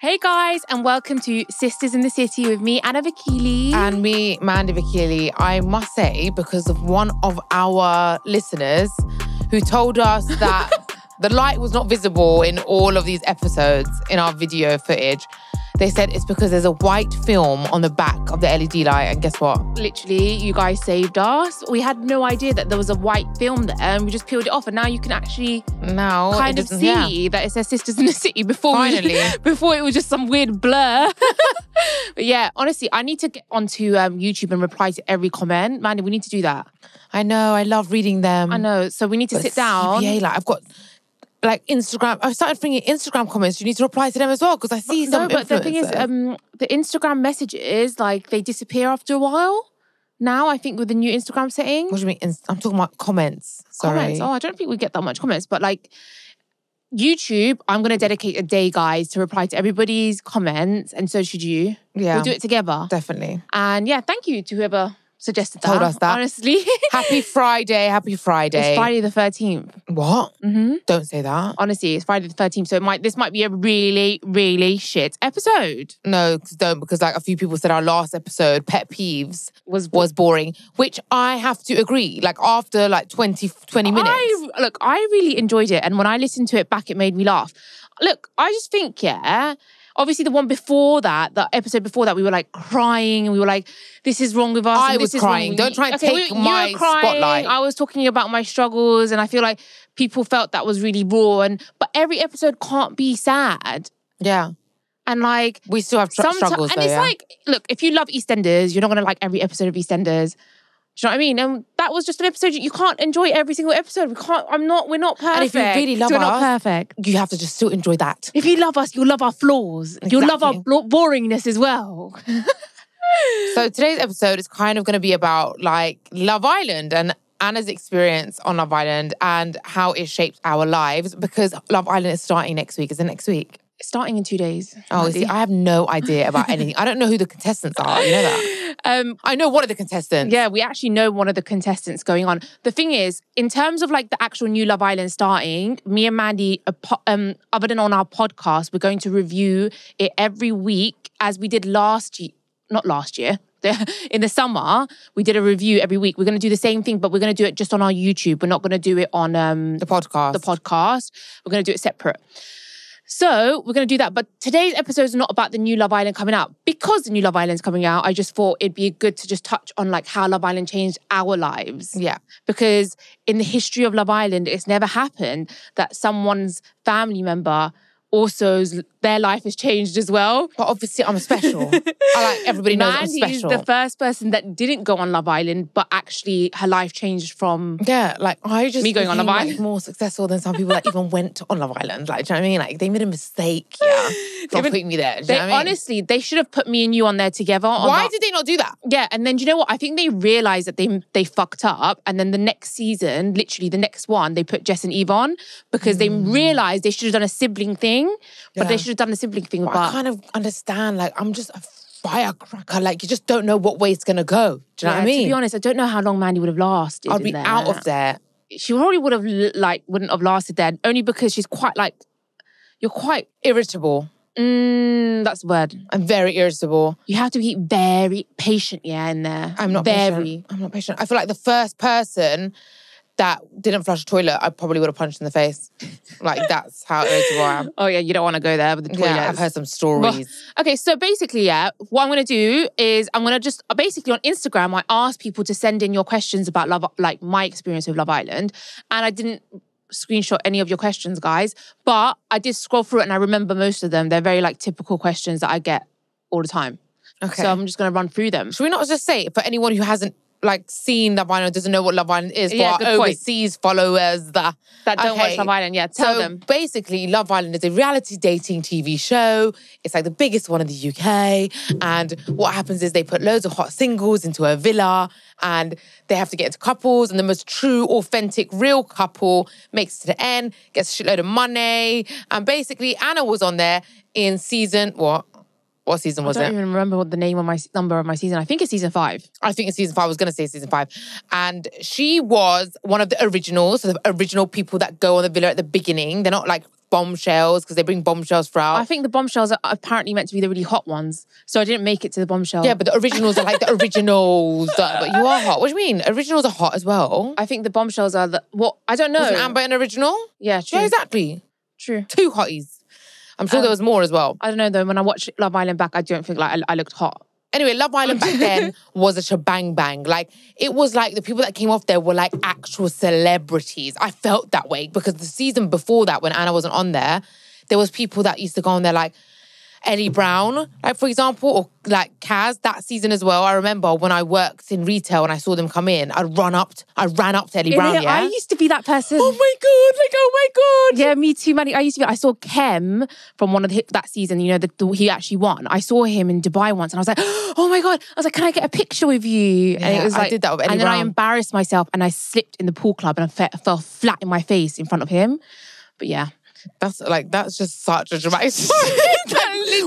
Hey guys, and welcome to Sisters in the City with me, Anna Vakili. And me, Mandy Vakili. I must say, because of one of our listeners who told us that the light was not visible in all of these episodes in our video footage, they said it's because there's a white film on the back of the LED light. And guess what? Literally, you guys saved us. We had no idea that there was a white film there and we just peeled it off. And now you can actually kind of see that it says Sisters in the City before before it was just some weird blur. But yeah, honestly, I need to get onto YouTube and reply to every comment. Mandy, we need to do that. I know, I love reading them. I know, so we need to sit down. CPA, I've got... Instagram, I've started bringing Instagram comments. You need to reply to them as well because I see some influencers. But the thing is, the Instagram messages, they disappear after a while. Now, I think with the new Instagram setting. What do you mean? I'm talking about comments. Sorry. Comments? Oh, I don't think we get that much comments. But YouTube, I'm going to dedicate a day, guys, to reply to everybody's comments. And so should you. Yeah. We'll do it together. Definitely. And yeah, thank you to whoever suggested that. Told us that. Honestly. Happy Friday. Happy Friday. It's Friday the 13th. What? Mm-hmm. Don't say that. Honestly, it's Friday the 13th. So this might be a really, really shit episode. No, don't, because a few people said our last episode, Pet Peeves, was boring, which I have to agree. After 20 minutes. I really enjoyed it. And when I listened to it back, it made me laugh. Look, I just think, obviously, the one before that, the episode before that, we were crying and we were this is wrong with us. I was crying. Don't try and take my spotlight. I was talking about my struggles and I feel like people felt that was really raw. But every episode can't be sad. Yeah. And we still have struggles. And it's look, if you love EastEnders, you're not going to like every episode of EastEnders. Do you know what I mean? And that was just an episode. You can't enjoy every single episode. We're not perfect. And if you really love us, we're not perfect. You have to just still enjoy that. If you love us, you'll love our flaws. Exactly. You'll love our boringness as well. So today's episode is kind of going to be about Love Island and Anna's experience on Love Island and how it shaped our lives, because Love Island is starting next week. Is it next week? It's starting in 2 days. Oh, see, I have no idea about anything. I don't know who the contestants are. You know that? I know one of the contestants. Yeah, we actually know one of the contestants going on. The thing is, in terms of the actual new Love Island starting, me and Mandy, other than on our podcast, we're going to review it every week as we did last year. Not last year. In the summer, we did a review every week. We're going to do the same thing, but we're going to do it just on our YouTube. We're not going to do it on the podcast. We're going to do it separate. So we're going to do that. But today's episode is not about the new Love Island coming out. Because the new Love Island's coming out, I just thought it'd be good to just touch on how Love Island changed our lives. Yeah. Because in the history of Love Island, it's never happened that someone's family member their life has changed as well. But obviously, I'm special. Everybody knows I'm special. Mandy's the first person that didn't go on Love Island, but actually her life changed from I just me going on Love Island. More successful than some people that even went on Love Island. Do you know what I mean? They made a mistake, for putting me there. Do you know what I mean? Honestly, they should have put me and you on there together. Why did they not do that? Yeah, and then do you know what? I think they realised that they fucked up, and then the next season, literally the next one, they put Jess and Eve on because they realised they should have done a sibling thing. But they should have done the sibling thing. But I kind of understand, I'm just a firecracker. You just don't know what way it's going to go. Do you know what I mean? To be honest, I don't know how long Mandy would have lasted. I'd be out of there. She probably would have, wouldn't have lasted there, only because she's quite, you're quite irritable. That's the word. I'm very irritable. You have to be very patient, in there. I'm not patient. I'm not patient. I feel like the first person that didn't flush a toilet, I probably would have punched in the face. That's how irritable I am. Oh yeah, you don't want to go there with the toilet. Yeah, I've heard some stories. Okay, so basically, what I'm going to do is I'm going to just, basically on Instagram, I asked people to send in your questions about Love, my experience with Love Island. And I didn't screenshot any of your questions, guys. But I did scroll through it and I remember most of them. They're very typical questions that I get all the time. Okay. So I'm just going to run through them. Should we not just say, for anyone who hasn't seen Love Island, doesn't know what Love Island is, for our overseas followers that don't watch Love Island, tell them. Basically, Love Island is a reality dating TV show. It's the biggest one in the UK. And what happens is they put loads of hot singles into a villa and they have to get into couples, and the most true, authentic, real couple makes it to the end, gets a shitload of money. And basically, Anna was on there in season, What season was it? I don't even remember what the number of my season. I think it's season 5. I think it's season 5. I was going to say season 5. And she was one of the originals, so the original people that go on the villa at the beginning. They're not bombshells because they bring bombshells throughout. I think the bombshells are apparently meant to be the really hot ones. So I didn't make it to the bombshell. Yeah, but the originals are like the originals. But you are hot. What do you mean? Originals are hot as well. I think the bombshells are I don't know. Wasn't Amber an original? Yeah, true. Yeah, exactly. True. 2 hotties. I'm sure there was more as well. I don't know though. When I watched Love Island back, I don't think like I looked hot. Anyway, Love Island back then was a shebang bang. Like, it was like the people that came off there were like actual celebrities. I felt that way because the season before that, when Anna wasn't on there was people that used to go on there like Ellie Brown, like for example, or like Kaz, that season as well. I remember when I worked in retail and I saw them come in, I ran up to Ellie Brown, yeah? I used to be that person. Oh my God. Yeah, me too, man. I saw Kem from one of that season, you know, he actually won. I saw him in Dubai once and I was like, oh my God. I was like, can I get a picture with you? Yeah, and it was like, I did that with Ellie and then Brown. I embarrassed myself and I slipped in the pool club and I fell flat in my face in front of him. But yeah. That's just such a dramatic story.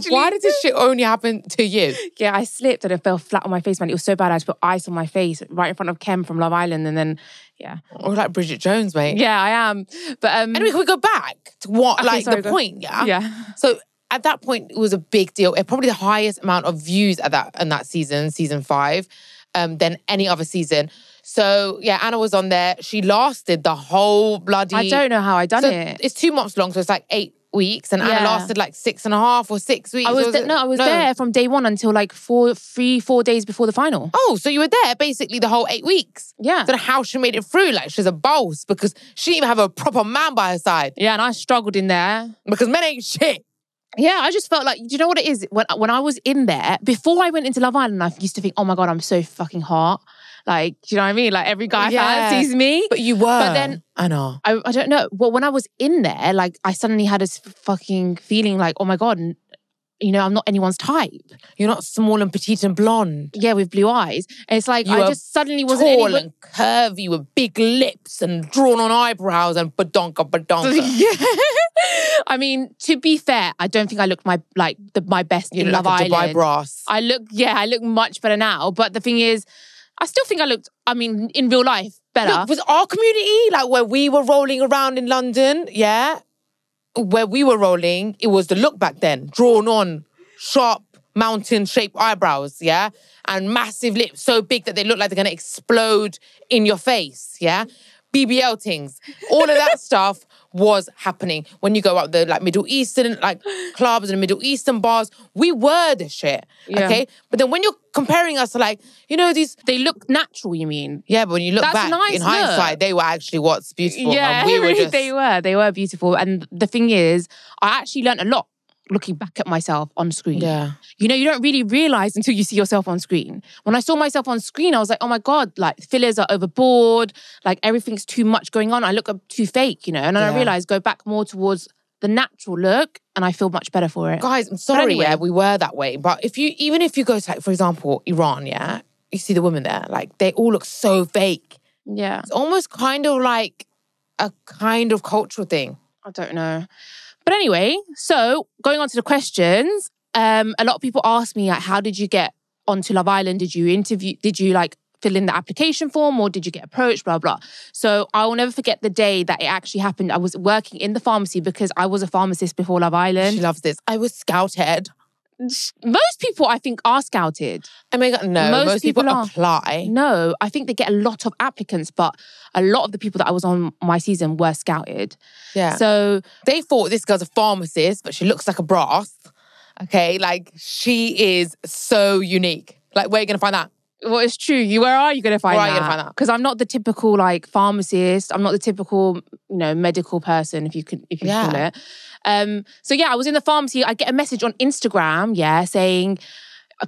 Why did this shit only happen to you? Yeah, I slipped and I fell flat on my face, man. It was so bad. I had to put ice on my face right in front of Kem from Love Island, and then yeah. Or like Bridget Jones, mate. Yeah, I am. But anyway, can we go back to what sorry, the point? Yeah. Yeah. So at that point, it was a big deal. It probably the highest amount of views in that season 5, than any other season. So yeah, Anna was on there. She lasted the whole bloody. I don't know how I done it. It's 2 months long, so it's like 8 weeks, and Anna lasted like 6.5 or 6 weeks. I was there from day 1 until like 4 days before the final. Oh, so you were there basically the whole 8 weeks. Yeah. I don't know how she made it through. Like, she's a boss because she didn't even have a proper man by her side. Yeah, and I struggled in there. Because men ain't shit. Yeah, I just felt like, do you know what it is? When I was in there, before I went into Love Island, I used to think, oh my God, I'm so fucking hot. Like, do you know what I mean? Like, every guy fancies me. But you were. But then, I know. I don't know. Well, when I was in there, like, I suddenly had this fucking feeling like, oh my God, you know, I'm not anyone's type. You're not small and petite and blonde. Yeah, with blue eyes. And it's like, I just suddenly wasn't tall and curvy with big lips and drawn on eyebrows and badonka. Yeah. I mean, to be fair, I don't think I looked my best in Love Island. Dubai brass. I look much better now. But the thing is, I still think I looked, in real life, better. Look, was our community, like where we were rolling around in London, yeah? Where we were rolling, it was the look back then. Drawn on, sharp, mountain-shaped eyebrows, yeah? And massive lips, so big that they look like they're going to explode in your face, yeah? BBL things. All of that stuff was happening. When you go out the Middle Eastern clubs and Middle Eastern bars, we were the shit, okay? But then when you're comparing us to these... They look natural, you mean? Yeah, but when you look back, in hindsight, they were actually what's beautiful. Yeah, and we were just... they were beautiful. And the thing is, I actually learned a lot looking back at myself on screen. Yeah. You know, you don't really realize until you see yourself on screen. When I saw myself on screen, I was like, oh my God, like fillers are overboard, like everything's too much going on. I look too fake, you know, and then I realized go back more towards the natural look and I feel much better for it. Guys, I'm sorry, anyway, we were that way. But even if you go to for example, Iran, yeah, you see the women there, they all look so fake. Yeah. It's almost kind of like a kind of cultural thing. I don't know. But anyway, so going on to the questions, a lot of people ask me, how did you get onto Love Island? Did you fill in the application form or did you get approached, blah, blah. So I will never forget the day that it actually happened. I was working in the pharmacy because I was a pharmacist before Love Island. She loves this. I was scouted. Most people, I think, are scouted. I mean, no, most people apply. No, I think they get a lot of applicants, but a lot of the people that I was on my season were scouted. Yeah. So they thought this girl's a pharmacist, but she looks like a brass. Okay, she is so unique. Where are you going to find that? Well, it's true. Where are you going to find that? Where are you going to find that? Because I'm not the typical pharmacist. I'm not the typical medical person, if you call it. So yeah, I was in the pharmacy. I get a message on Instagram, saying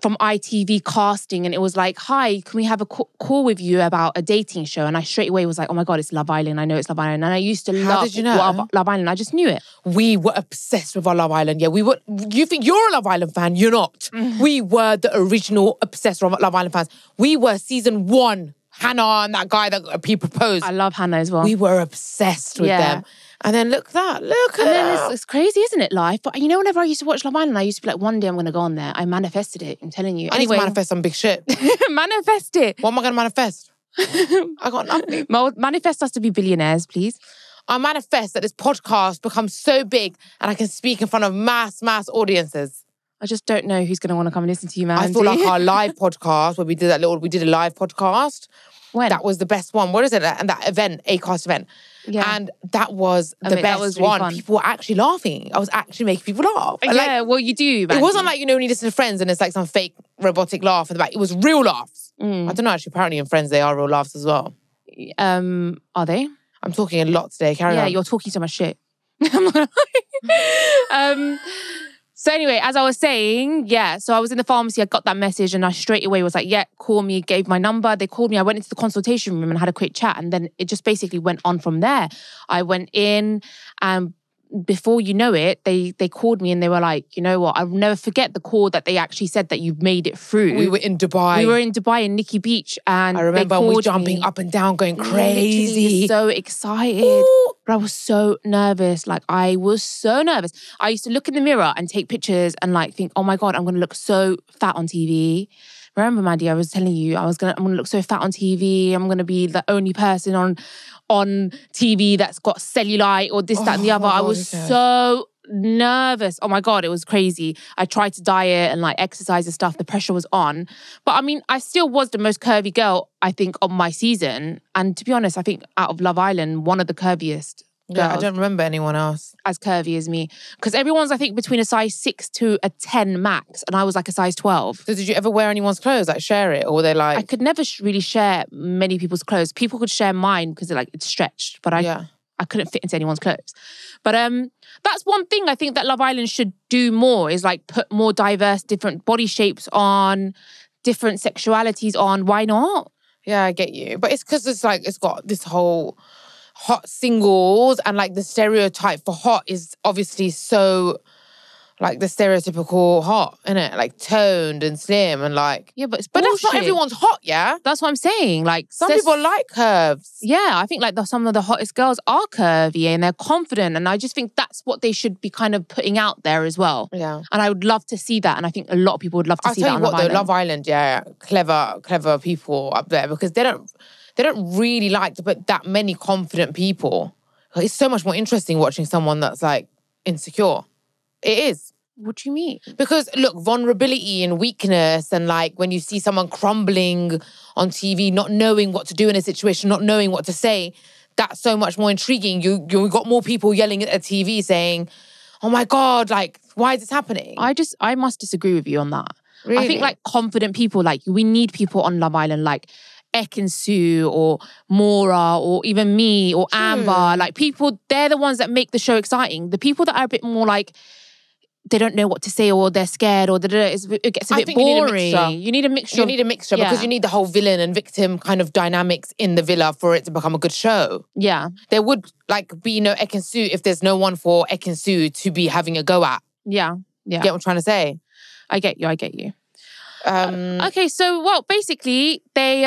from ITV casting, and it was like, "Hi, can we have a call with you about a dating show?" And I straight away was like, "Oh my God, it's Love Island! I know it's Love Island." And I used to How did you know? Love Island. I just knew it. We were obsessed with our Love Island. Yeah, we were. You think you're a Love Island fan? You're not. We were the original obsessed Love Island fans. We were season 1. Hannah and that guy that he proposed. I love Hannah as well. We were obsessed with them. And then look at that. And then it's crazy, isn't it, life? But whenever I used to watch Love Island, I used to be like, one day I'm going to go on there. I manifested it, I'm telling you. I need to manifest some big shit. Manifest it. What am I going to manifest? I got nothing. Manifest us to be billionaires, please. I manifest that this podcast becomes so big and I can speak in front of mass audiences. I just don't know who's going to want to come and listen to you, man. I feel like our live podcast, where we did a live podcast. When? That was the best one. What is it? And that event, Acast event. Yeah. And that was the best was really one. fun. People were actually laughing. I was actually making people laugh. And Yeah, well, you do, man. it wasn't like, when you listen to Friends and it's like some fake robotic laugh in the back. It was real laughs. I don't know, actually, apparently in Friends, they are real laughs as well. Are they? I'm talking a lot today. Carry on. Yeah, you're talking so much shit. So anyway, as I was saying, so I was in the pharmacy, I got that message and I straight away was like, call me, gave my number. They called me, I went into the consultation room and had a quick chat, and then it just basically went on from there. I went in and before you know it, they called me and they were like, you know what, I'll never forget the call that they actually said that you've made it through. We were in Dubai. We were in Dubai in Nikki Beach, and I remember we jumping up and down, going crazy. So excited. Ooh. But I was so nervous. Like, I was so nervous. I used to look in the mirror and take pictures and like think, oh my God, I'm going to look so fat on TV. Remember, Maddie, I was telling you, I'm going to look so fat on TV. I'm going to be the only person on TV that's got cellulite or this, that, and the other. I was so nervous. Oh my God, it was crazy. I tried to diet and like exercise and stuff. The pressure was on. But I mean, I still was the most curvy girl, I think, on my season. And to be honest, I think out of Love Island, one of the curviest girls. Yeah, I don't remember anyone else as curvy as me. Because everyone's, I think, between a size 6 to a 10 max. And I was like a size 12. So did you ever wear anyone's clothes, like share it? Or were they like... I could never really share many people's clothes. People could share mine because it's stretched. But I couldn't fit into anyone's clothes. But that's one thing I think that Love Island should do more, is like put more diverse, different body shapes on, different sexualities on. Why not? Yeah, I get you. But it's because it's got this whole hot singles, and like the stereotype for hot is obviously so like the stereotypical hot, innit? Like toned and slim and like... Yeah, but it's But bullshit. that's not everyone's hot, yeah? That's what I'm saying. Like, some people like curves. Yeah, I think like some of the hottest girls are curvy and they're confident. And I just think that's what they should be kind of putting out there as well. Yeah. And I would love to see that. And I think a lot of people would love to see that on Love Island. Love Island, yeah, clever people up there, because they don't really like to put that many confident people. It's so much more interesting watching someone that's like insecure. It is. What do you mean? Because look, vulnerability and weakness, and like when you see someone crumbling on TV, not knowing what to do in a situation, not knowing what to say, that's so much more intriguing. You got more people yelling at the TV saying, oh my God, like, why is this happening? I must disagree with you on that. Really? I think like confident people, like we need people on Love Island, like Ekin-Su or Maura or even me or Amber. Like people, they're the ones that make the show exciting. The people that are a bit more like, they don't know what to say or they're scared or it gets a bit boring. You need a mixture. Because you need the whole villain and victim kind of dynamics in the villa for it to become a good show. Yeah. There would like be no Ekin-Su if there's no one for Ekin-Su to be having a go at. Yeah. Get what I'm trying to say? I get you. Okay, so basically they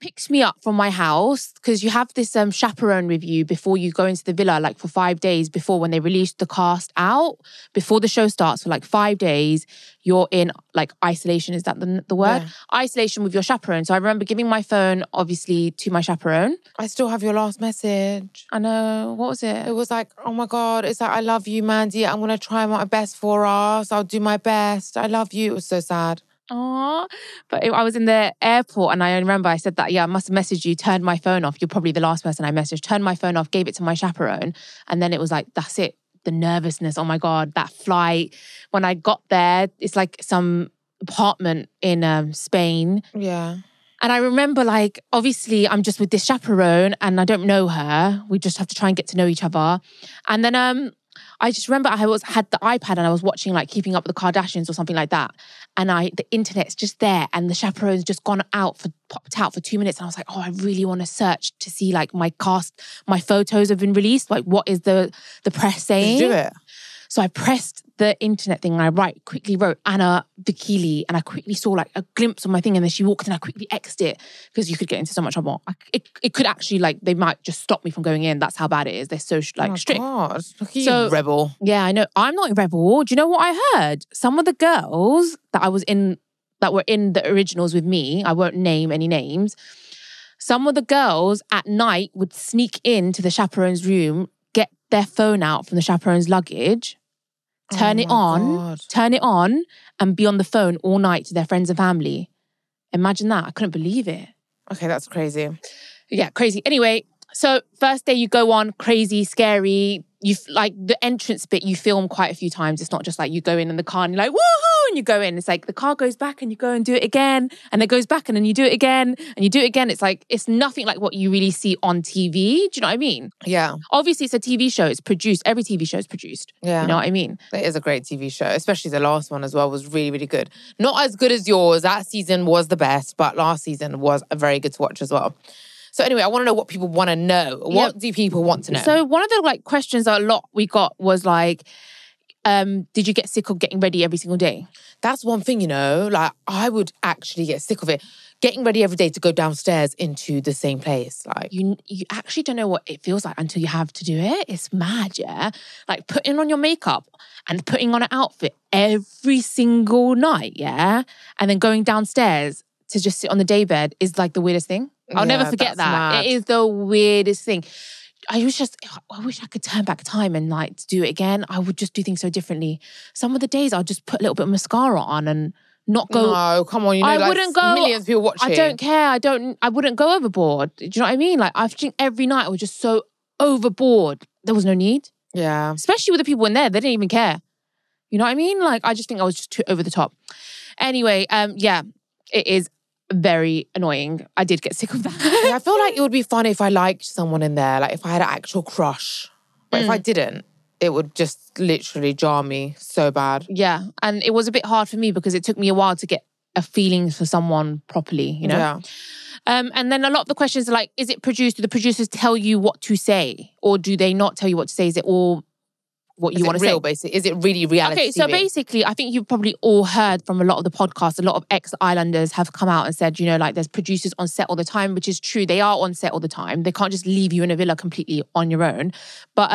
picked me up from my house because you have this chaperone review before you go into the villa, like for 5 days before, when they release the cast out, before the show starts for like 5 days, you're in like isolation. Is that the word? Yeah. Isolation with your chaperone. So I remember giving my phone, obviously, to my chaperone. I still have your last message. I know. What was it? It was like, oh my God, it's like, I love you, Mandy. I'm going to try my best for us. I'll do my best. I love you. It was so sad. Aww. But I was in the airport and I remember I said that, I must have messaged you, turned my phone off. You're probably the last person I messaged. Turned my phone off, gave it to my chaperone. And then it was like, that's it. The nervousness. Oh my God, that flight. When I got there, it's like some apartment in Spain. Yeah. And I remember like, obviously I'm just with this chaperone and I don't know her. We just have to try and get to know each other. And then I just remember I had the iPad and I was watching like Keeping Up with the Kardashians or something like that. And the internet's just there and the chaperone's just popped out for 2 minutes. And I was like, oh, I really want to search to see like my photos have been released. Like what is the press saying? Did you do it? So I pressed the internet thing and I quickly wrote Anna Bikili, and I quickly saw like a glimpse of my thing, and then she walked and I quickly exited it because you could get into so much trouble. It could actually like, they might just stop me from going in. That's how bad it is. They're so like strict. God. Look at you, rebel. Yeah, I know. I'm not a rebel. Do you know what I heard? Some of the girls that were in the originals with me, I won't name any names, Some of the girls at night would sneak into the chaperone's room, get their phone out from the chaperone's luggage, turn it on, and be on the phone all night to their friends and family. Imagine that. I couldn't believe it. Okay, that's crazy. Yeah, crazy. Anyway, so first day you go on, crazy, scary. You like the entrance bit you film quite a few times. It's not just like you go in the car and you're like, woohoo, and you go in. It's like the car goes back and you go and do it again. And it goes back and then you do it again and you do it again. It's like, it's nothing like what you really see on TV. Do you know what I mean? Yeah. Obviously it's a TV show. It's produced. Every TV show is produced. Yeah. You know what I mean? It is a great TV show, especially the last one as well was really, really good. Not as good as yours. That season was the best, but last season was very good to watch as well. So anyway, I want to know what people want to know. What do people want to know? So one of the like questions that a lot we got was like, did you get sick of getting ready every single day? That's one thing, you know, like I would actually get sick of it. Getting ready every day to go downstairs into the same place. Like you actually don't know what it feels like until you have to do it. It's mad, yeah? Like putting on your makeup and putting on an outfit every single night, yeah? And then going downstairs to just sit on the daybed is like the weirdest thing. I'll never forget that. Mad. It is the weirdest thing. I wish I could turn back time and like do it again. I would just do things so differently. Some of the days I'll just put a little bit of mascara on and not go. No, come on, you know, I like wouldn't go. Millions of people watching. I don't care. I wouldn't go overboard. Do you know what I mean? Like I think every night I was just so overboard. There was no need. Yeah. Especially with the people in there, they didn't even care. You know what I mean? Like I just think I was just too over the top. Anyway, yeah, it is very annoying. I did get sick of that. Yeah, I feel like it would be fun if I liked someone in there, like if I had an actual crush. But if I didn't, it would just literally jar me so bad. Yeah, and it was a bit hard for me because it took me a while to get a feeling for someone properly, you know? Yeah. And then a lot of the questions are like, is it produced? Do the producers tell you what to say? Or do they not tell you what to say? Is it all what you want to say? Basically? Is it really reality Okay, so TV? basically, I think you've probably all heard from a lot of the podcasts, a lot of ex-islanders have come out and said, you know, like there's producers on set all the time, which is true. They are on set all the time. They can't just leave you in a villa completely on your own. But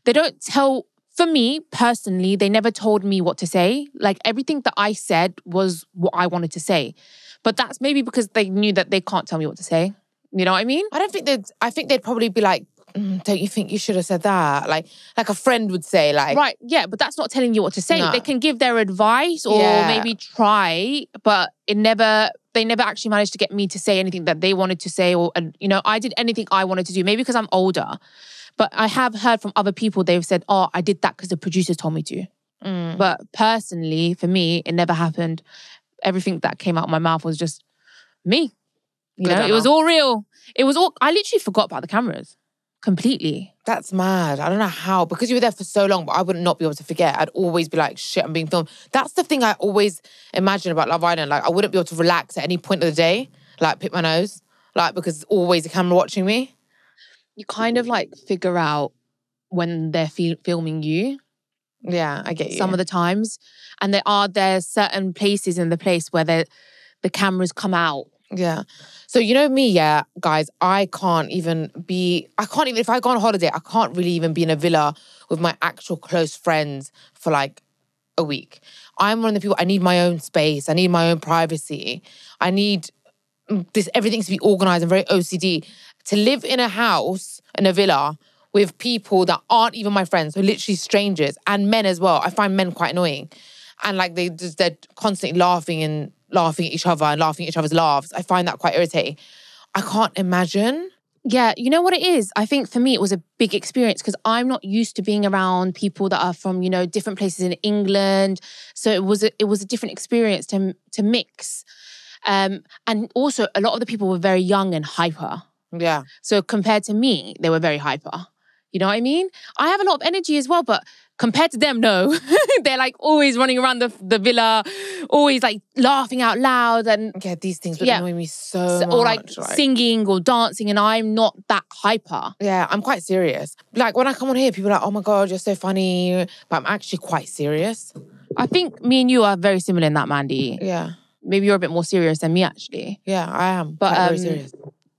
they don't tell, for me personally, they never told me what to say. Like everything that I said was what I wanted to say. But that's maybe because they knew that they can't tell me what to say. You know what I mean? I think they'd probably be like, don't you think you should have said that? Like a friend would say, like... Right, yeah, but that's not telling you what to say. No. They can give their advice or maybe try, but they never actually managed to get me to say anything that they wanted to say or, you know, I did anything I wanted to do. Maybe because I'm older. But I have heard from other people, they've said, oh, I did that because the producers told me to. But personally, for me, it never happened. Everything that came out of my mouth was just me. You know, it was all real. I literally forgot about the cameras. Completely. That's mad. I don't know how. Because you were there for so long, but I would not be able to forget. I'd always be like, shit, I'm being filmed. That's the thing I always imagine about Love Island. Like, I wouldn't be able to relax at any point of the day. Like, pick my nose. Like, because there's always a camera watching me. You kind of like figure out when they're filming you. Yeah, I get you. Some of the times. And there's certain places in the place where the cameras come out. Yeah. So you know me, yeah, guys, if I go on holiday, I can't really even be in a villa with my actual close friends for like a week. I'm one of the people, I need my own space. I need my own privacy. I need everything to be organized and very OCD. To live in a house, in a villa, with people that aren't even my friends, so literally strangers, and men as well. I find men quite annoying. And like they're constantly laughing at each other and laughing at each other's laughs. I find that quite irritating. I can't imagine. Yeah, you know what it is? I think for me it was a big experience because I'm not used to being around people that are from, you know, different places in England. So it was a different experience to mix. And also a lot of the people were very young and hyper. Yeah. So compared to me, they were very hyper. You know what I mean? I have a lot of energy as well, but compared to them, no. They're like always running around the villa, always like laughing out loud. And yeah, these things would annoy me so much. Or like singing or dancing, and I'm not that hyper. Yeah, I'm quite serious. Like when I come on here, people are like, oh my God, you're so funny. But I'm actually quite serious. I think me and you are very similar in that, Mandy. Yeah. Maybe you're a bit more serious than me, actually. Yeah, I am. But very serious.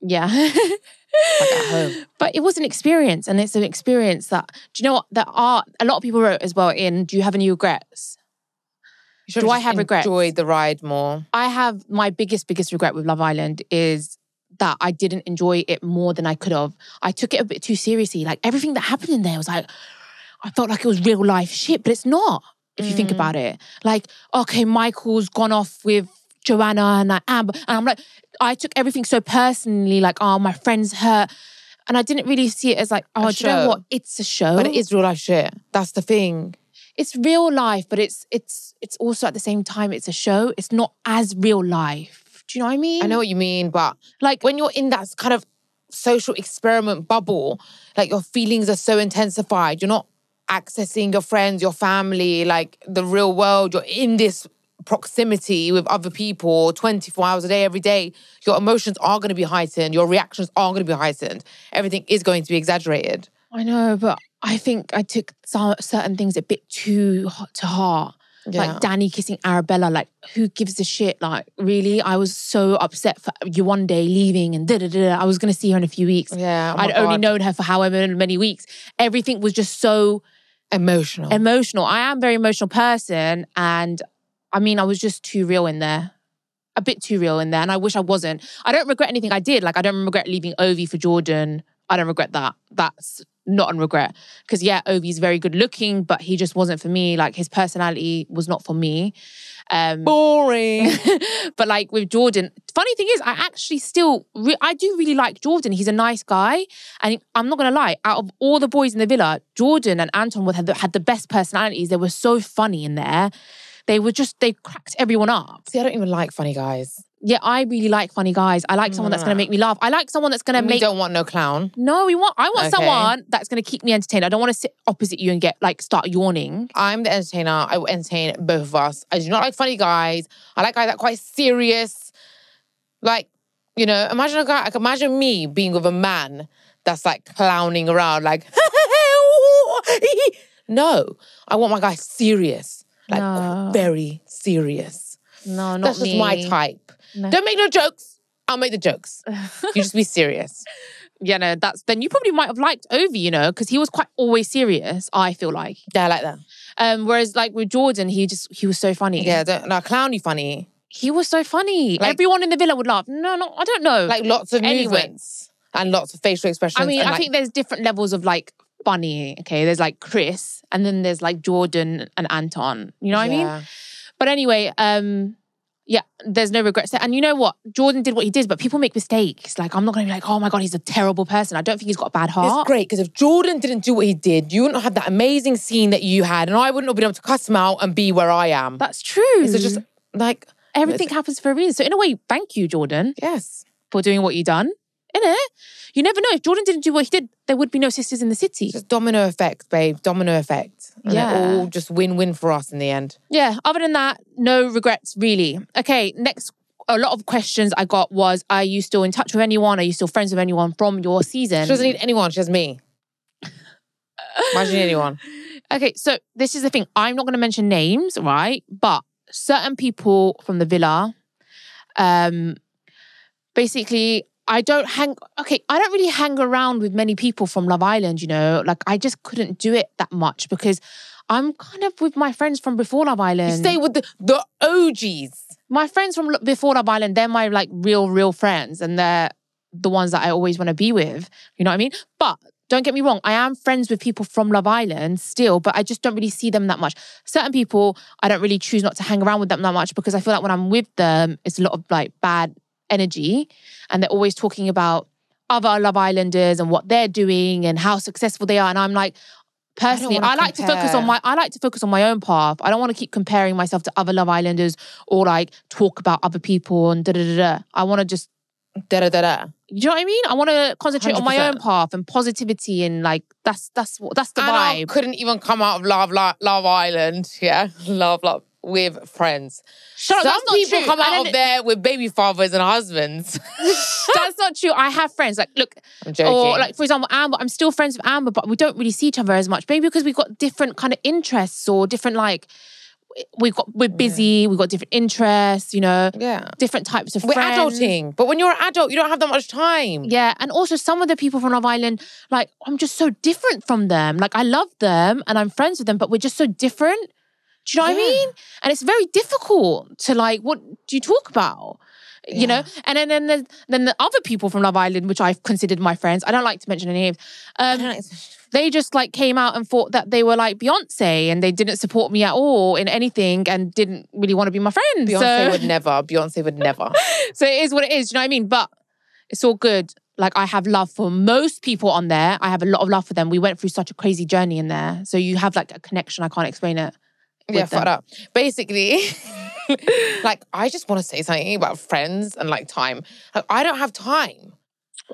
Yeah. Like at home. But it was an experience, and it's an experience that, do you know what? There are a lot of people wrote as well do you have any regrets? Do I have regrets? Enjoyed the ride more. I have my biggest regret with Love Island is that I didn't enjoy it more than I could have. I took it a bit too seriously. Like everything that happened in there was like, I felt like it was real life shit, but it's not, if you think about it. Like, okay, Michael's gone off with Joanna and Amber. And I'm like, I took everything so personally, like, oh, my friend's hurt. And I didn't really see it as like, oh, do you know what? It's a show. But it is real life shit. That's the thing. It's real life, but it's also at the same time, it's a show. It's not as real life. Do you know what I mean? I know what you mean, but like when you're in that kind of social experiment bubble, like your feelings are so intensified. You're not accessing your friends, your family, like the real world. You're in this proximity with other people 24 hours a day, every day. Your emotions are going to be heightened. Your reactions are going to be heightened. Everything is going to be exaggerated. I know, but I think I took certain things a bit too to heart. Yeah. Like Danny kissing Arabella, like who gives a shit? Like really, I was so upset for you one day leaving and da-da-da. I was going to see her in a few weeks. Yeah, I'd only known her for however many weeks. Everything was just so emotional. I am a very emotional person, and I mean, I was just too real in there. A bit too real in there, and I wish I wasn't. I don't regret anything I did. Like I don't regret leaving Ovi for Jordan. I don't regret that. That's not a regret. Because yeah, Ovi's very good looking, but he just wasn't for me. Like his personality was not for me. Boring. But like with Jordan, funny thing is, I actually still, I do really like Jordan. He's a nice guy. And I'm not going to lie, out of all the boys in the villa, Jordan and Anton had the best personalities. They were so funny in there. They cracked everyone up. See, I don't even like funny guys. Yeah, I really like funny guys. I like someone that's going to make me laugh. I like someone that's going to make... We don't want no clown. No, I want someone that's going to keep me entertained. I don't want to sit opposite you and start yawning. I'm the entertainer. I will entertain both of us. I do not like funny guys. I like guys that are quite serious. Like, you know, imagine a guy, like imagine me being with a man that's like clowning around like, no. I want my guy serious. Like very serious. No, not That's just me. my type. No. Don't make no jokes. I'll make the jokes. You just be serious. Yeah, no, then you probably might have liked Ovi, you know, because he was quite always serious, I feel like. Yeah, I like that. Whereas like with Jordan, he was so funny. Yeah, clowny funny. He was so funny. Like, everyone in the villa would laugh. No, I don't know. Like lots of movements and lots of facial expressions. I mean, I think there's different levels of like funny, okay? There's like Chris and then there's like Jordan and Anton. You know what I mean? But anyway, yeah, there's no regrets there. And you know what? Jordan did what he did, but people make mistakes. Like, I'm not going to be like, oh my God, he's a terrible person. I don't think he's got a bad heart. It's great, because if Jordan didn't do what he did, you wouldn't have that amazing scene that you had, and I wouldn't have been able to cuss him out and be where I am. That's true. So just like... Everything happens for a reason. So in a way, thank you, Jordan. Yes. For doing what you done. Innit? You never know. If Jordan didn't do what he did, there would be no sisters in the city. Just domino effect, babe. Domino effect. And it all just win-win for us in the end. Yeah. Other than that, no regrets, really. Okay, next, a lot of questions I got was, are you still in touch with anyone? Are you still friends with anyone from your season? She doesn't need anyone. She has me. Imagine anyone. Okay, so this is the thing. I'm not going to mention names, right? But certain people from the villa, basically... I don't really hang around with many people from Love Island, you know? Like, I just couldn't do it that much because I'm kind of with my friends from before Love Island. You stay with the OGs. My friends from before Love Island, they're my, like, real friends, and they're the ones that I always want to be with. You know what I mean? But don't get me wrong, I am friends with people from Love Island still, but I just don't really see them that much. Certain people, I don't really choose not to hang around with them that much because I feel like when I'm with them, it's a lot of, like, bad energy, and they're always talking about other Love Islanders and what they're doing and how successful they are, and I'm like, personally, I like to focus on my own path. I don't want to keep comparing myself to other Love Islanders or like talk about other people and da-da-da-da. I want to just da-da-da-da. You know what I mean? I want to concentrate 100%. On my own path and positivity, and like that's the vibe. I couldn't even come out of Love Island, yeah, love with friends. Some people come out of there with baby fathers and husbands. That's not true. I have friends. Like, look, I'm joking. Or like, for example, Amber. I'm still friends with Amber, but we don't really see each other as much. Maybe because we've got different kind of interests or different like. We're busy. We've got different interests. You know. Yeah. Different types of We're friends. adulting, but when you're an adult, you don't have that much time. Yeah, and also some of the people from Love Island, like I'm just so different from them. Like I love them and I'm friends with them, but we're just so different. Do you know what I mean? And it's very difficult to like, what do you talk about? you know? And then the other people from Love Island, which I've considered my friends, I don't like to mention any names, they just like came out and thought that they were like Beyonce and they didn't support me at all in anything and didn't really want to be my friend. Beyonce would never. So it is what it is, you know what I mean? But it's all good. Like, I have love for most people on there. I have a lot of love for them. We went through such a crazy journey in there. So you have like a connection. I can't explain it. Yeah, fuck up. Basically, like, I just want to say something about friends and like time. Like, I don't have time.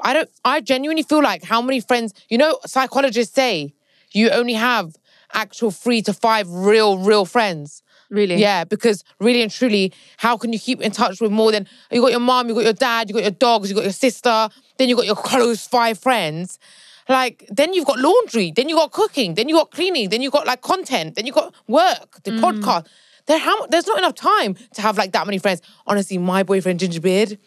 I genuinely feel like how many friends, you know, psychologists say you only have actual 3 to 5 real friends. Really? Yeah, because really and truly, how can you keep in touch with more than, you got your mom, you got your dad, you got your dogs, you got your sister, then you got your close 5 friends. Like, then you've got laundry, then you got cooking, then you got cleaning, then you got like content, then you got work, the podcast. There's not enough time to have like that many friends. Honestly, my boyfriend Gingerbeard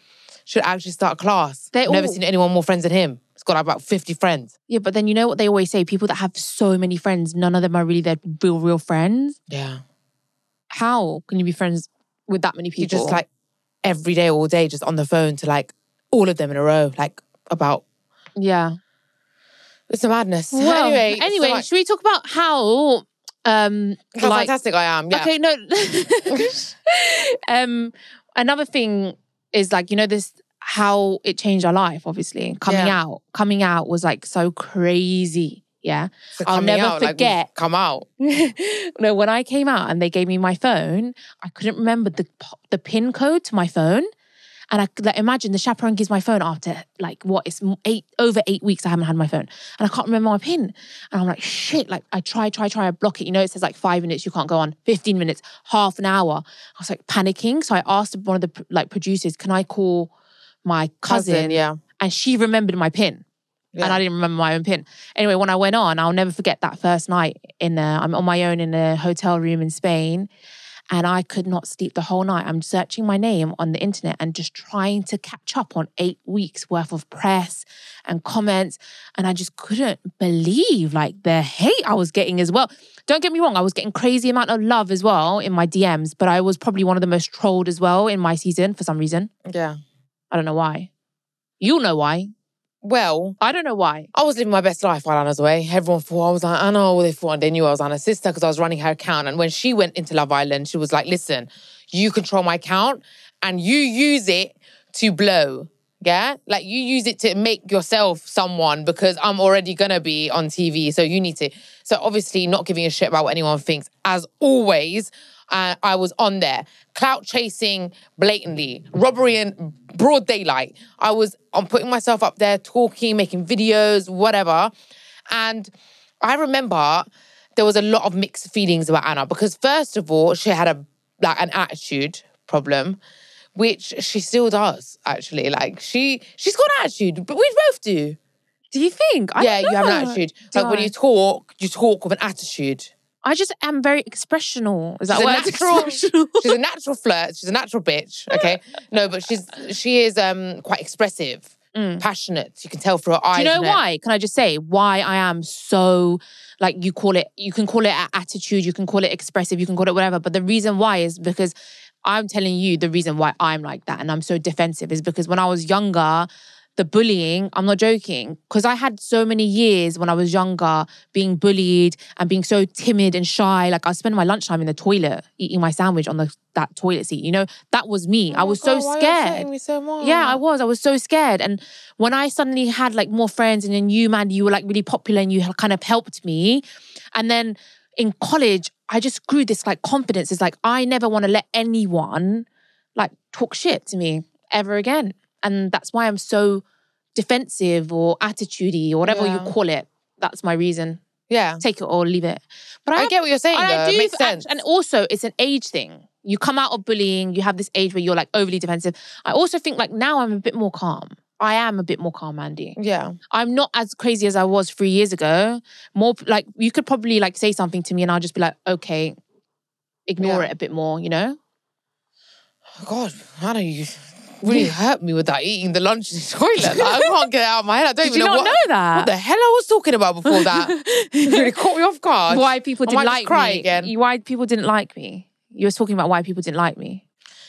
should actually start a class. I've never seen anyone more friends than him. He's got about 50 friends. Yeah, but then you know what they always say? People that have so many friends, none of them are really their real friends. Yeah. How can you be friends with that many people? You just like every day, all day, just on the phone to like all of them in a row, like about. Yeah. It's a madness. Well, anyway, so like, should we talk about how fantastic I am? Yeah. Okay, no. Another thing is like, you know, this, how it changed our life, obviously. Coming out was like so crazy. Yeah. So I'll never forget. Like, come out. No, when I came out and they gave me my phone, I couldn't remember the PIN code to my phone. And I like, imagine the chaperone gives my phone after like it's over 8 weeks I haven't had my phone. And I can't remember my PIN. And I'm like, shit, like I try, I block it. You know, it says like 5 minutes, you can't go on, 15 minutes, half an hour. I was like panicking. So I asked one of the like producers, can I call my cousin? Yeah. And she remembered my PIN. Yeah. And I didn't remember my own PIN. Anyway, when I went on, I'll never forget that first night I'm on my own in a hotel room in Spain. And I could not sleep the whole night. I'm searching my name on the internet and just trying to catch up on 8 weeks worth of press and comments. And I just couldn't believe like the hate I was getting as well. Don't get me wrong, I was getting crazy amount of love as well in my DMs, but I was probably one of the most trolled as well in my season for some reason. Yeah. I don't know why. You'll know why. Well, I don't know why. I was living my best life while Anna's away. Everyone thought I was like Anna, they thought they knew I was Anna's sister because I was running her account. And when she went into Love Island, she was like, listen, you control my account and you use it to blow. Yeah? Like you use it to make yourself someone because I'm already gonna be on TV. So you need to. So obviously not giving a shit about what anyone thinks. As always, I was on there. Clout chasing blatantly. Robbery in broad daylight. I'm putting myself up there, talking, making videos, whatever. And I remember there was a lot of mixed feelings about Anna because first of all, she had an attitude problem, which she still does, actually. Like she's got an attitude, but we both do. Do you think? Yeah, you have an attitude. Like when you talk with an attitude. I just am very expressional. Is that what? She's a natural flirt. She's a natural bitch. Okay, no, but she is quite expressive, passionate. You can tell through her eyes. Do you know why? Can I just say why I am so like you can call it attitude, you can call it expressive, you can call it whatever. But the reason why is because I'm telling you the reason why I'm like that and I'm so defensive is because when I was younger. The bullying, I'm not joking, because I had so many years when I was younger being bullied and being so timid and shy. Like I spend my lunchtime in the toilet eating my sandwich on that toilet seat. You know, that was me. I was so scared. Why are you me so much? Yeah, I was so scared. And when I suddenly had like more friends and then you, Mandy, you were like really popular and you kind of helped me. And then in college, I just grew this like confidence. It's like, I never want to let anyone like talk shit to me ever again. And that's why I'm so defensive or attitudey or whatever you call it. That's my reason. Yeah. Take it or leave it. But I get what you're saying though. It makes sense. And also, it's an age thing. You come out of bullying, you have this age where you're like overly defensive. I also think like now I'm a bit more calm. I am a bit more calm, Andy. Yeah. I'm not as crazy as I was 3 years ago. More like, you could probably like say something to me and I'll just be like, okay, ignore it a bit more, you know? Oh God, how do you... really hurt me with that eating the lunch in the toilet. Like, I can't get it out of my head. I don't even know what the hell I was talking about before that. It really caught me off guard. Why people didn't like me. Again. Why people didn't like me. You were talking about why people didn't like me.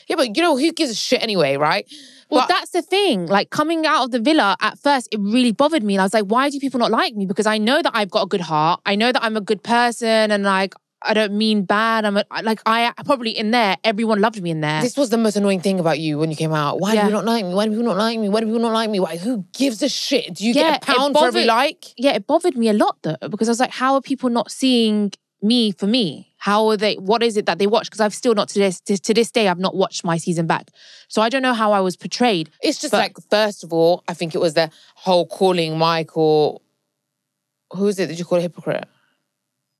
Yeah, but you know, who gives a shit anyway, right? Well, But that's the thing. Like, coming out of the villa, at first, it really bothered me. And I was like, why do people not like me? Because I know that I've got a good heart. I know that I'm a good person, and like, I don't mean bad. I probably in there, everyone loved me in there. this was the most annoying thing about you when you came out. Why do Yeah. people not like me? Why do people not like me? Why do people not like me? Why? Who gives a shit? Do you Yeah, get a pound for every like? Yeah, it bothered me a lot though, because I was like, how are people not seeing me for me? How are they, what is it that they watch? Because I've still not, to this day, I've not watched my season back. So I don't know how I was portrayed. It's just like, first of all, I think it was the whole calling Michael, who is it that you call a hypocrite?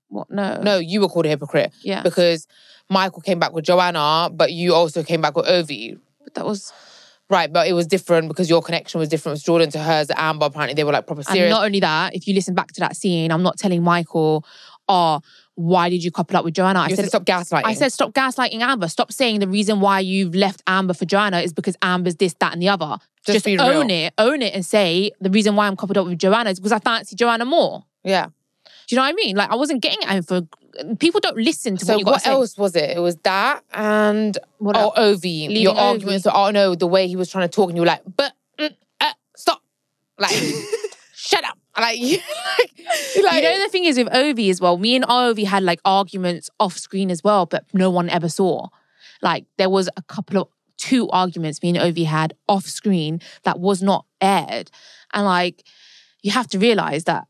What? No. No, you were called a hypocrite. Yeah. Because Michael came back with Joanna, but you also came back with Ovi. But that was... Right, but it was different because your connection was different with Jordan to hers, Amber. Apparently, they were like proper serious. And not only that, if you listen back to that scene, I'm not telling Michael, oh, why did you couple up with Joanna? I said, stop gaslighting. I said, stop gaslighting Amber. Stop saying the reason why you've left Amber for Joanna is because Amber's this, that, and the other. Just be own real. Own it and say the reason why I'm coupled up with Joanna is because I fancy Joanna more. Yeah. Do you know what I mean? Like, I wasn't getting at him for... People don't listen to what you got to say. So what else was it? It was that and... Ovi. Your Ovi. arguments. Oh, no, the way he was trying to talk and you were like, but... stop. Like, shut up. Like, you know, the thing is with Ovi as well, me and Ovi had like arguments off screen as well, but no one ever saw. Like, there was two arguments me and Ovi had off screen that was not aired. And like, you have to realise that...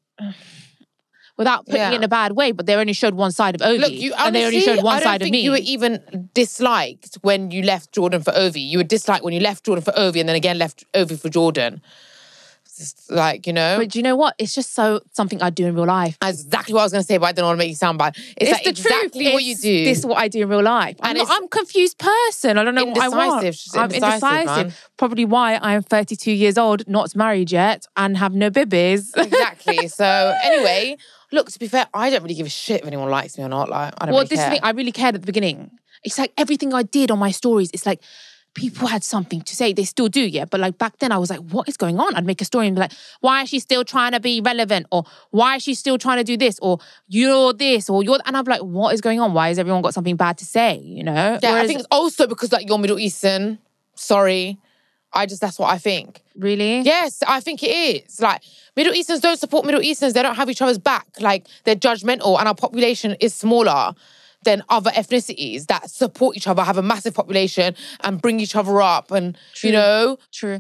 Without putting it in a bad way, but they only showed one side of Ovi. Look, and they only showed one side of me. You were even disliked when you left Jordan for Ovi. You were disliked when you left Jordan for Ovi and then again left Ovi for Jordan. It's just like, you know. But do you know what? It's just something I do in real life. That's exactly what I was going to say, but I don't want to make you sound bad. It's like the exactly truth. what you do. This is what I do in real life. I'm a confused person. I don't know what I want. I'm indecisive. Man. Probably why I'm 32 years old, not married yet, and have no bibbies. Exactly. So anyway... Look, to be fair, I don't really give a shit if anyone likes me or not. Like, I don't really care. This thing, I really cared at the beginning. It's like everything I did on my stories, it's like people had something to say. They still do, yeah. But like back then, I was like, what is going on? I'd make a story and be like, why is she still trying to be relevant? Or why is she still trying to do this? Or you're this, or you're... And I'm like, what is going on? Why has everyone got something bad to say, you know? Yeah, I think it's also because like you're Middle Eastern. Sorry. That's what I think. Really? Yes, I think it is. Like, Middle Easterns don't support Middle Easterns. They don't have each other's back. Like, they're judgmental and our population is smaller than other ethnicities that support each other, have a massive population and bring each other up and, True. you know. True.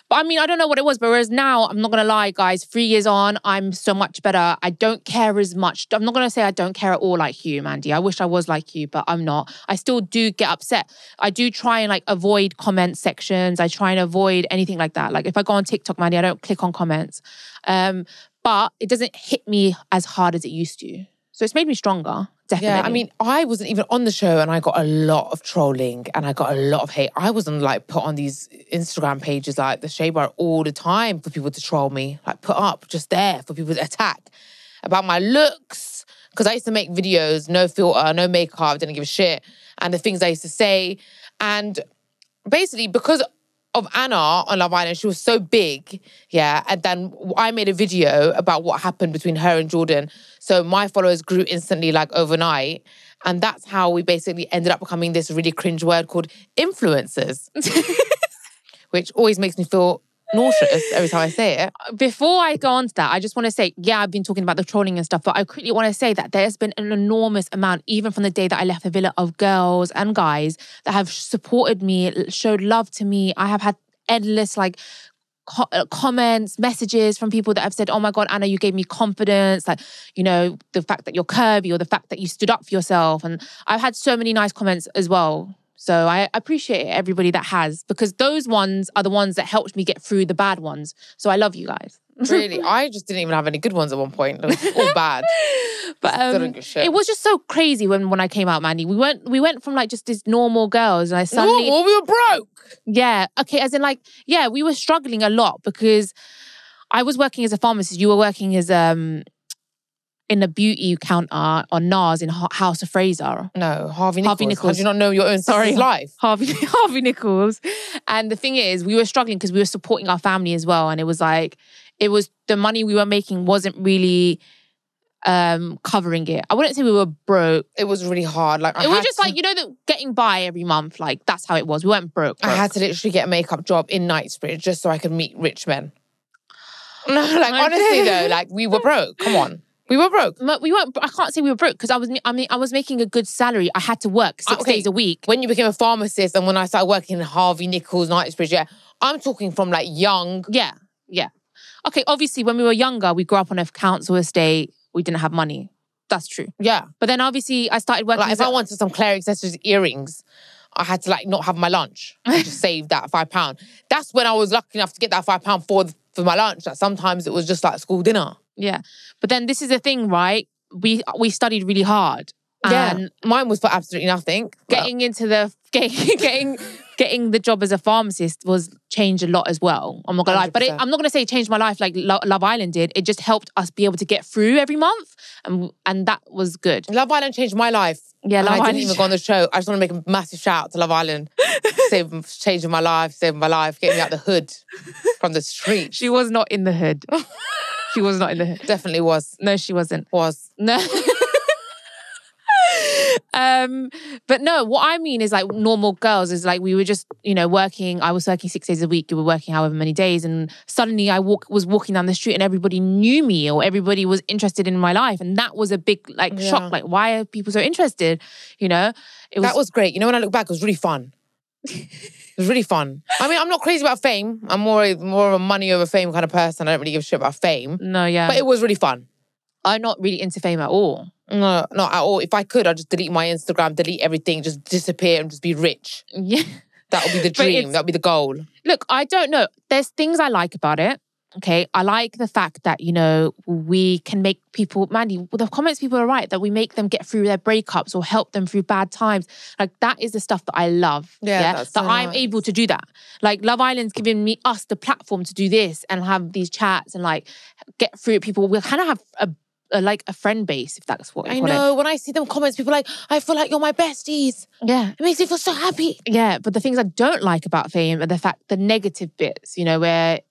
But I mean, I don't know what it was, but whereas now, I'm not going to lie, guys, 3 years on, I'm so much better. I don't care as much. I'm not going to say I don't care at all like you, Mandy. I wish I was like you, but I'm not. I still do get upset. I do try and like avoid comment sections. I try and avoid anything like that. Like if I go on TikTok, Mandy, I don't click on comments. But it doesn't hit me as hard as it used to. So it's made me stronger. Definitely. Yeah, I mean, I wasn't even on the show and I got a lot of trolling and I got a lot of hate. I wasn't like put on these Instagram pages like the Shea Bar all the time for people to troll me. Like put up just there for people to attack about my looks. Because I used to make videos, no filter, no makeup, didn't give a shit. And the things I used to say. And basically because of Anna on Love Island, she was so big, yeah, and then I made a video about what happened between her and Jordan. So my followers grew instantly, like overnight. And that's how we basically ended up becoming this really cringe word called influencers. Which always makes me feel nauseous every time I say it. Before I go on to that, I just want to say, yeah, I've been talking about the trolling and stuff, but I quickly want to say that there's been an enormous amount, even from the day that I left the villa, of girls and guys that have supported me, showed love to me. I have had endless like comments, messages from people that have said, oh my God, Anna, you gave me confidence. Like, you know, the fact that you're curvy or the fact that you stood up for yourself. And I've had so many nice comments as well. So I appreciate everybody that has, because those ones are the ones that helped me get through the bad ones. So I love you guys. Really? I just didn't even have any good ones at one point. It was all bad. But it was just so crazy when I came out, Mandy. We went from like just these normal girls and I suddenly... Normal? We were broke! Yeah. Okay, as in like, yeah, we were struggling a lot because I was working as a pharmacist. You were working as... in a beauty counter on NARS in House of Fraser. No, Harvey Nichols. Harvey Nichols. How do you not know your own sister's life? Harvey Nichols. And the thing is, we were struggling because we were supporting our family as well. And it was like, the money we were making wasn't really covering it. I wouldn't say we were broke. It was really hard. Like It was just like, getting by every month. Like, that's how it was. We weren't broke. I had to literally get a makeup job in Knightsbridge just so I could meet rich men. No, like, honestly though, like, we were broke. Come on. We were broke. But we weren't. I can't say we were broke because I was making a good salary. I had to work 6 days a week. When you became a pharmacist and when I started working in Harvey Nichols, Knightsbridge, I'm talking from like young. Yeah. Okay, obviously when we were younger, we grew up on a council estate. We didn't have money. That's true. Yeah. But then obviously I started working. Like if I wanted some Claire accessories earrings, I had to like not have my lunch. I just saved that £5. That's when I was lucky enough to get that £5 for my lunch. Like sometimes it was just like school dinner. Yeah. But then this is the thing, right? We studied really hard. And mine was for absolutely nothing. Getting the job as a pharmacist was changed a lot as well. I'm not gonna lie, but I'm not gonna say it changed my life like Love Island did. It just helped us be able to get through every month, and that was good. Love Island changed my life. Yeah, I didn't even go on the show. I just want to make a massive shout out to Love Island, changing my life, saving my life, getting me out the hood from the street. She was not in the hood. She was not in the hood. Definitely was. No, she wasn't. Was. No. But no, what I mean is like normal girls is like we were just, working. I was working 6 days a week. You were working however many days. And suddenly I was walking down the street and everybody knew me or everybody was interested in my life. And that was a big shock. Like, why are people so interested? That was great. When I look back, it was really fun. It was really fun. I mean, I'm not crazy about fame. I'm more of a money over fame kind of person. I don't really give a shit about fame. No, yeah. But it was really fun. I'm not really into fame at all. No, not at all. If I could, I'd just delete my Instagram, delete everything, just disappear and just be rich. Yeah. That would be the dream. That would be the goal. Look, I don't know. There's things I like about it. Okay. I like the fact that, we can make people, Mandy, the comments people are right, that we make them get through their breakups or help them through bad times. Like, that is the stuff that I love. Yeah. That I'm able to do that. Like, Love Island's giving us the platform to do this and have these chats and like get through it. People, we kind of have a friend base, if that's what you call it. I know. When I see them comments, people are like, I feel like you're my besties. Yeah. It makes me feel so happy. Yeah, but the things I don't like about fame are the negative bits, where...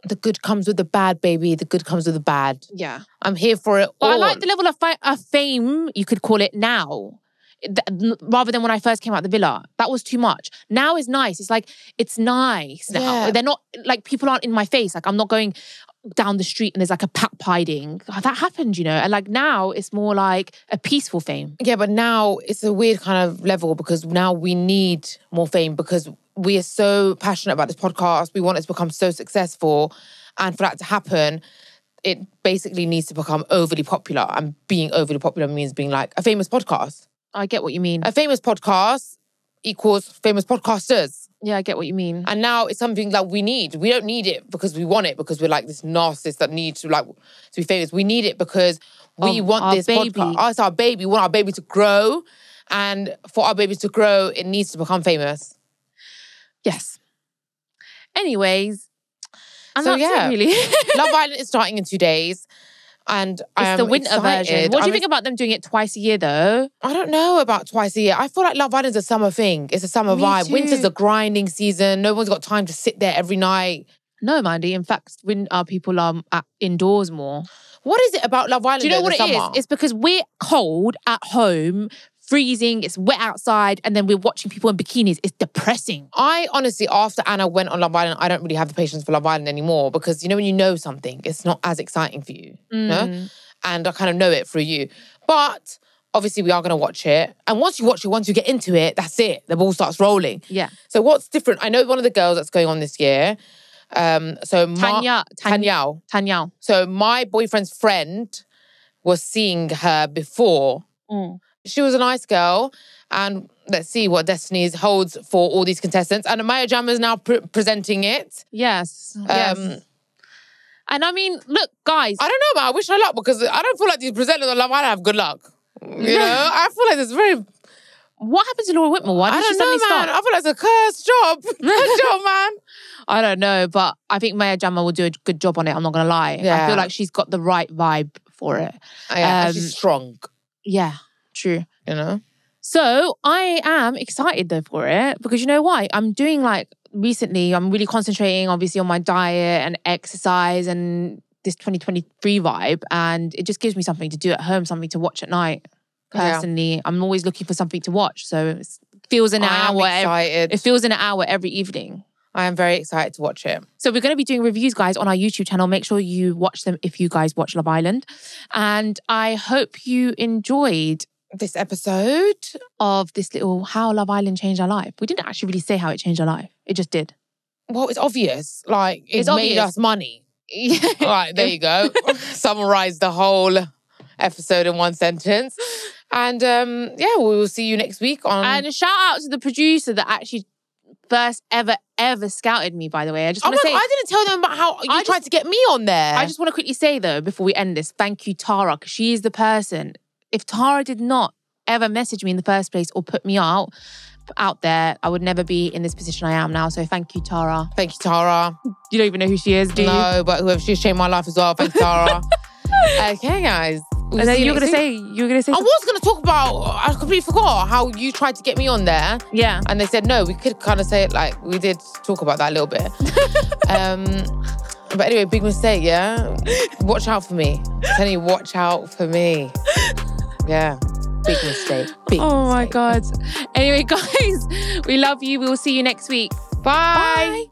The good comes with the bad, baby. The good comes with the bad. Yeah. I'm here for it but all. I like the level of fame, you could call it now, rather than when I first came out the villa. That was too much. Now is nice. It's like, it's nice now. Yeah. They're not, like, people aren't in my face. Like, I'm not going down the street and there's like a pat hiding. That happened, And like now it's more like a peaceful fame. Yeah, but now it's a weird kind of level because now we need more fame because we are so passionate about this podcast. We want it to become so successful. And for that to happen, it basically needs to become overly popular. And being overly popular means being like a famous podcast. I get what you mean. A famous podcast equals famous podcasters. Yeah, I get what you mean. And now it's something that we need. We don't need it because we want it, because we're like this narcissist that needs to be famous. We need it because we want this baby. podcast. It's our baby. We want our baby to grow. And for our baby to grow, it needs to become famous. Yes. Anyways, and that's it really. Love Island is starting in 2 days. And it's the winter version. What do you think about them doing it twice a year though? I don't know about twice a year. I feel like Love Island's a summer thing. It's a summer vibe. Too. Winter's a grinding season. No one's got time to sit there every night. No, Mandy. In fact, when people are indoors more. What is it about Love Island? Do you know what it is? It's because we're cold at home, freezing, it's wet outside, and then we're watching people in bikinis. It's depressing. I honestly, after Anna went on Love Island, I don't really have the patience for Love Island anymore because when you know something, it's not as exciting for you. No? And I kind of know it through you. But obviously we are going to watch it. And once you watch it, once you get into it, that's it. The ball starts rolling. Yeah. So what's different? I know one of the girls that's going on this year. Tanya. So my boyfriend's friend was seeing her before. She was a nice girl. And let's see what Destiny holds for all these contestants. And Maya Jama is now presenting it. Yes. And I mean, look, guys. I don't know, man. I wish her luck because I don't feel like these presenters on Love Island have good luck. I feel like it's very... What happened to Laura Whitmore? Why did she suddenly stop? I feel like it's a cursed job. Cursed job, man. I don't know, but I think Maya Jama will do a good job on it. I'm not going to lie. Yeah. I feel like she's got the right vibe for it. She's strong. Yeah, true. So I am excited though for it because you know why? I'm doing recently, I'm really concentrating obviously on my diet and exercise and this 2023 vibe, and it just gives me something to do at home, something to watch at night. Personally, I'm always looking for something to watch. So it feels an hour. Excited. It feels an hour every evening. I am very excited to watch it. So we're going to be doing reviews, guys, on our YouTube channel. Make sure you watch them if you guys watch Love Island. And I hope you enjoyed this episode of this little how Love Island changed our life. We didn't actually really say how it changed our life. It just did. Well, it's obvious. Like, it's made us money. Yeah. All right, there you go. Summarize the whole episode in one sentence. And we will see you next week on... And shout out to the producer that actually first ever scouted me, by the way. I just want to say... I didn't tell them about how you tried to get me on there. I just want to quickly say, though, before we end this, thank you, Tara, because she is the person. If Tara did not ever message me in the first place or put me out there, I would never be in this position I am now. So thank you, Tara. Thank you, Tara. You don't even know who she is, do you? No, but whoever, she's changed my life as well. Thank you, Tara. Okay, guys. And then you were gonna say. I was gonna talk about. I completely forgot how you tried to get me on there. Yeah. And they said no. We could kind of say it like we did talk about that a little bit. But anyway, big mistake. Yeah. Watch out for me. I'm telling you, watch out for me. Yeah. Big mistake. Oh my God. Anyway, guys, we love you. We will see you next week. Bye.